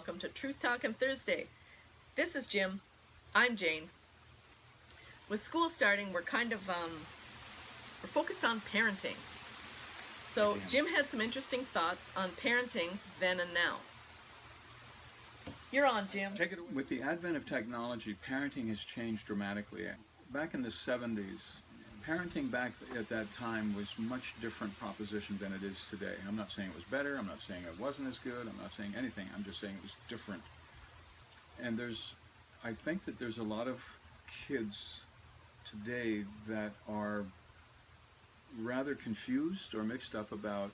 welcome to Truth Talkin' Thursday. This is Jim. I'm Jane. With school starting, we're kind of we're focused on parenting. So Jim had some interesting thoughts on parenting then and now. You're on, Jim. Take it away. With the advent of technology, parenting has changed dramatically. Back in the 70s, parenting back at that time was much different proposition than it is today. I'm not saying it was better, I'm not saying it wasn't as good, I'm not saying anything, I'm just saying it was different. And I think that there's a lot of kids today that are rather confused or mixed up about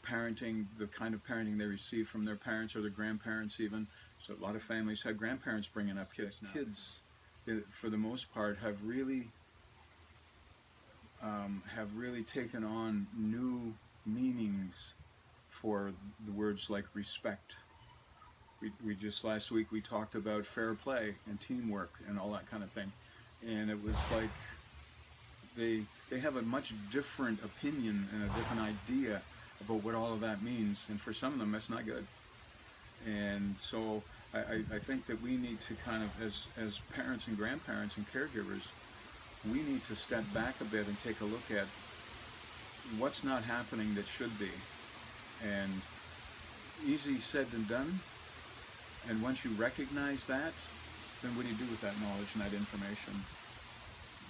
parenting, the kind of parenting they receive from their parents or their grandparents even. So a lot of families have grandparents bringing up kids now. Kids, for the most part, have really taken on new meanings for the words like respect. We just last week we talked about fair play and teamwork and all that kind of thing, and it was like they have a much different opinion and a different idea about what all of that means, and for some of them that's not good. And so I think that we need to kind of, as parents and grandparents and caregivers, we need to step back a bit and take a look at what's not happening that should be. And easy said than done. And once you recognize that, then what do you do with that knowledge and that information?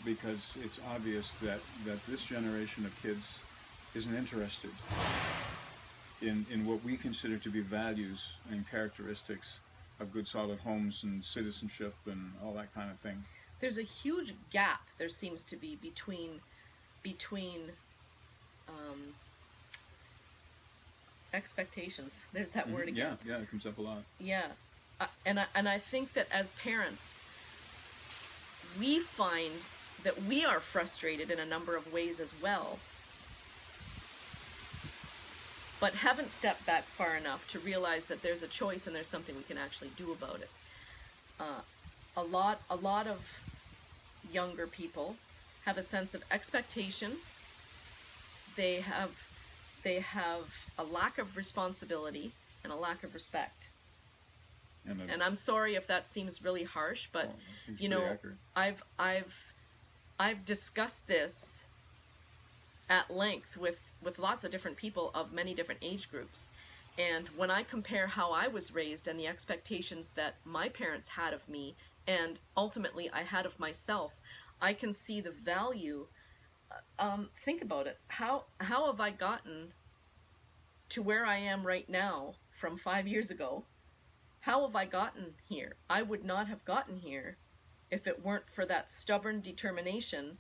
Because it's obvious that this generation of kids isn't interested in what we consider to be values and characteristics of good solid homes and citizenship and all that kind of thing. There's a huge gap, there seems to be, between expectations. There's that word again. Yeah, it comes up a lot. Yeah, and I think that as parents, we find that we are frustrated in a number of ways as well, but haven't stepped back far enough to realize that there's a choice and there's something we can actually do about it. A lot of younger people have a sense of expectation. They have a lack of responsibility and a lack of respect. And I'm sorry if that seems really harsh, but you know, I've discussed this at length with lots of different people of many different age groups. And when I compare how I was raised and the expectations that my parents had of me and ultimately I had of myself, I can see the value. Think about it. How have I gotten to where I am right now from 5 years ago? How have I gotten here? I would not have gotten here if it weren't for that stubborn determination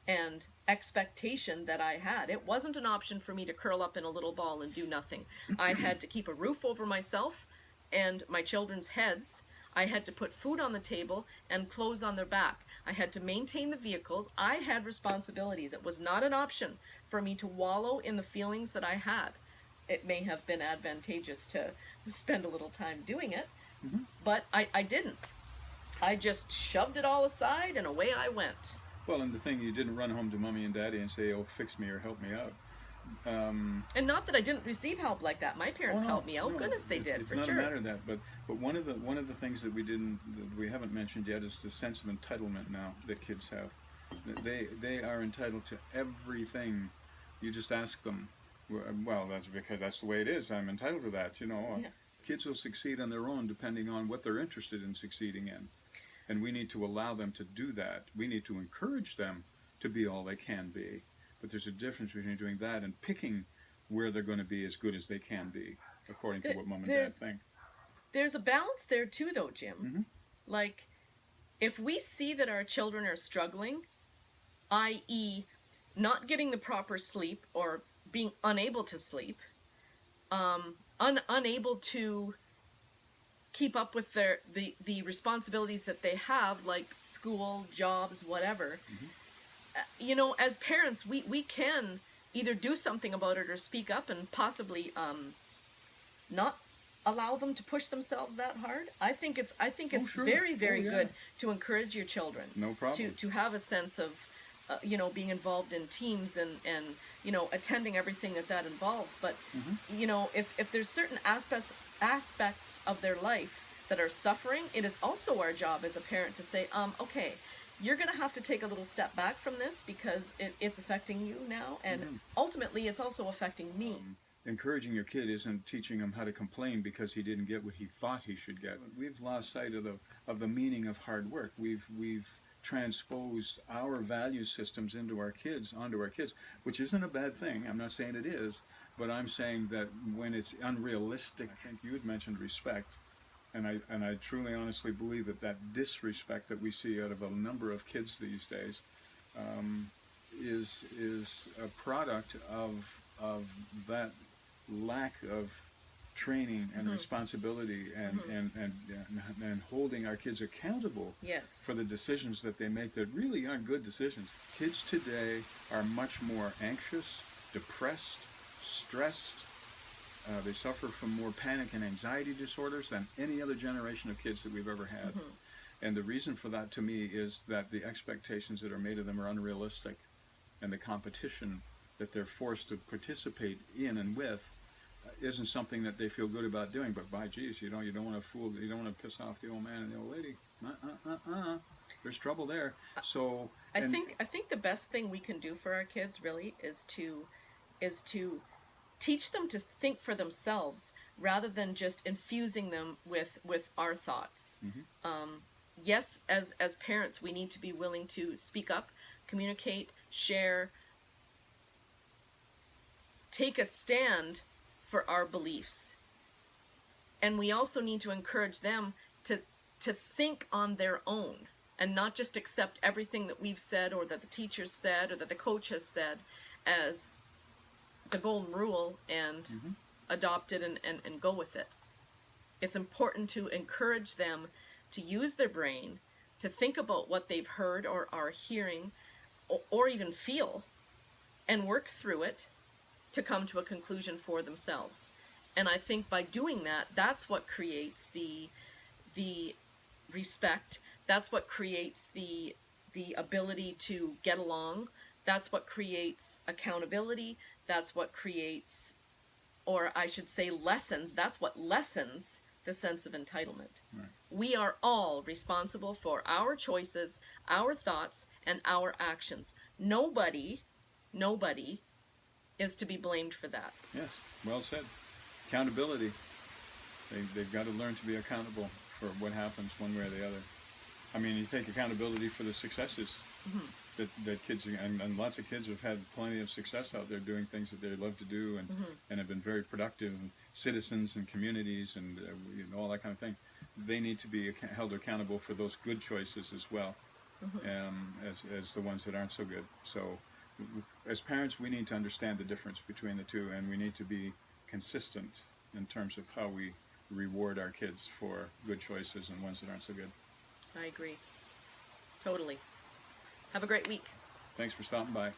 and expectation that I had. It wasn't an option for me to curl up in a little ball and do nothing. I had to keep a roof over myself and my children's heads. I had to put food on the table and clothes on their back. I had to maintain the vehicles. I had responsibilities. It was not an option for me to wallow in the feelings that I had. It may have been advantageous to spend a little time doing it, but I didn't. I just shoved it all aside and away I went. Well, and the thing, you didn't run home to mommy and daddy and say, oh, fix me or help me out. And not that I didn't receive help like that. My parents helped me out. No, goodness, they did, for sure. It's not a matter of that, but one of the things that we haven't mentioned yet is the sense of entitlement now that kids have. They are entitled to everything. You just ask them. Well, that's because that's the way it is. I'm entitled to that, you know. Yeah. Kids will succeed on their own depending on what they're interested in succeeding in. And we need to allow them to do that. We need to encourage them to be all they can be. But there's a difference between doing that and picking where they're going to be as good as they can be, according to what mom and dad think. There's a balance there too, though, Jim. Like, if we see that our children are struggling, i.e., not getting the proper sleep or being unable to sleep, unable to keep up with the responsibilities that they have, like school, jobs, whatever. You know, as parents, we can either do something about it or speak up and possibly not allow them to push themselves that hard. I think it's Sure. very, very good to encourage your children. No problem. To have a sense of you know, being involved in teams and you know, attending everything that involves. But you know, if there's certain aspects of their life that are suffering, it is also our job as a parent to say, okay, you're going to have to take a little step back from this because it's affecting you now, and ultimately it's also affecting me. Encouraging your kid isn't teaching him how to complain because he didn't get what he thought he should get. We've lost sight of the meaning of hard work. We've transposed our value systems onto our kids, which isn't a bad thing. I'm not saying it is, but I'm saying that when it's unrealistic, I think you had mentioned respect, and I truly honestly believe that disrespect that we see out of a number of kids these days is a product of that lack of training and responsibility and holding our kids accountable for the decisions that they make that really aren't good decisions. Kids today are much more anxious, depressed, stressed. They suffer from more panic and anxiety disorders than any other generation of kids that we've ever had. And the reason for that, to me, is that the expectations that are made of them are unrealistic, and the competition that they're forced to participate in and with isn't something that they feel good about doing. But by geez, you don't want to piss off the old man and the old lady. There's trouble there. So I think the best thing we can do for our kids really is to teach them to think for themselves rather than just infusing them with our thoughts. Yes, as parents, we need to be willing to speak up, communicate, share, take a stand for our beliefs. And we also need to encourage them to think on their own and not just accept everything that we've said or that the teachers said or that the coach has said as the golden rule and adopt it and go with it. It's important to encourage them to use their brain, to think about what they've heard or are hearing or even feel, and work through it to come to a conclusion for themselves. And I think by doing that, that's what creates the respect. That's what creates the ability to get along. That's what creates accountability. That's what creates, or I should say lessons, that's what lessens the sense of entitlement. Right. We are all responsible for our choices, our thoughts, and our actions. Nobody is to be blamed for that. Yes, well said. Accountability. They've got to learn to be accountable for what happens one way or the other. I mean, you take accountability for the successes that kids, and lots of kids have had plenty of success out there doing things that they love to do and have been very productive citizens and communities and all that kind of thing. They need to be held accountable for those good choices as well, as the ones that aren't so good. So as parents, we need to understand the difference between the two, and we need to be consistent in terms of how we reward our kids for good choices and ones that aren't so good. I agree. Totally. Have a great week. Thanks for stopping by.